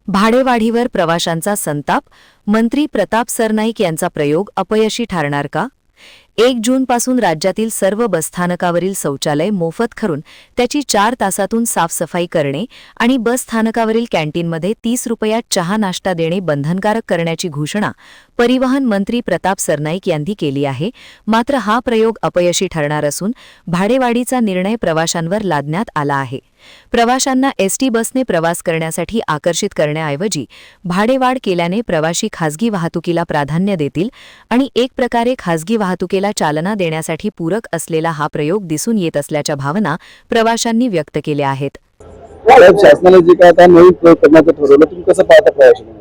भाडेवाढीवर प्रवाशांचा संताप, मंत्री प्रताप सरनाईक यांचा प्रयोग अपयशी ठरणार का? 1 जूनपासून राज्यातील सर्व बसस्थानकावरील शौचालय मोफत करून त्याची 4 तासातून साफसफाई करणे आणि बसस्थानकावरील कॅन्टीनमध्ये 30 रुपयात चहा नाश्ता देणे बंधनकारक करण्याची घोषणा परिवहन मंत्री प्रताप सरनाईक यांनी केली आहे। मात्र हा प्रयोग अपयशी ठरणार असून भाडेवाढीचा निर्णय प्रवाशांवर लादण्यात आला आहे। प्रवाशांना एसटी बसने प्रवास करण्यासाठी आकर्षित करण्याऐवजी भाडेवाढ केल्याने प्रवासी खासगी वाहतुकीला प्राधान्य देतील आणि एक प्रकारे खासगी वाहतुकीला चालना देण्यासाठी पूरक असलेला हा प्रयोग दिसून येत असल्याच्या भावना प्रवाशांनी व्यक्त केल्या आहेत। शासनाने जे काय आता नवीन प्रयोग करण्याचं ठरवलं, तुम्ही कसं पाहता प्रवाशांना?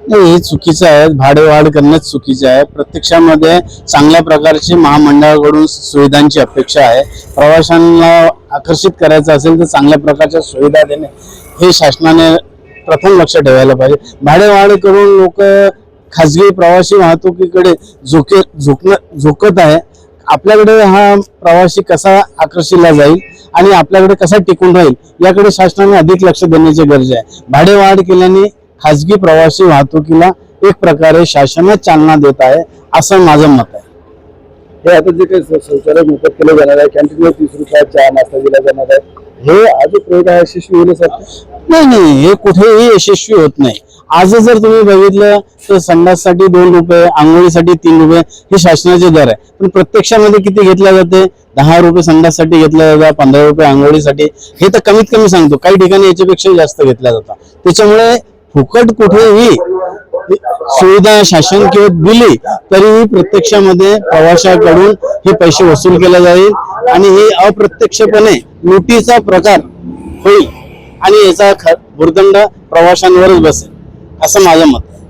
नाही, हे चुकीचं आहे। भाडेवाढ करणंच चुकीचं आहे। प्रत्यक्षामध्ये चांगल्या प्रकारची महामंडळाकडून सुविधांची अपेक्षा आहे। प्रवाशांना आकर्षित करायचं असेल तर चांगल्या प्रकारच्या सुविधा देणे हे शासनाने प्रथम लक्ष ठेवायला पाहिजे। भाडेवाढ करून लोक खासगी प्रवासी वाहतुकीकडे झुकत आहे। आपल्याकडे हा प्रवासी कसा आकर्षिला जाईल आणि आपल्याकडे कसा टिकून राहील याकडे शासनाने अधिक लक्ष देण्याची गरज आहे। भाडेवाढ केल्याने खासगी प्रवासी वाहतुकीला एक प्रकारे शासनच चालना देत आहे असं माझं मत आहे। हे आता जे काही शौचालय मोफत केले जाणार आहे, कॅन्टीनवर 30 रुपयात चहा नाश्ता दिला जाणार आहे, हे आज प्रयोग आहे यशस्वी होईल सर? नाही, हे कुठेही यशस्वी होत नाही। आज जर तुम्ही बघितलं तर संडाससाठी 2 रुपये, आंघोळीसाठी 3 रुपये हे शासनाचे दर आहे, पण प्रत्यक्षामध्ये किती घेतल्या जाते? 10 रुपये संडाससाठी घेतल्या जातात, 15 रुपये आंघोळीसाठी, हे तर कमीत कमी सांगतो। काही ठिकाणी याच्यापेक्षा जास्त घेतल्या जातात। त्याच्यामुळे फुकट कुठेही सुविधा शासन किंवा दिली तरीही प्रत्यक्षामध्ये प्रवाशाकडून हे पैसे वसूल केले जाईल आणि हे अप्रत्यक्षपणे लुटीचा प्रकार होईल आणि याचा भुर्दंड प्रवाशांवरच बसेल असं माझं मत आहे।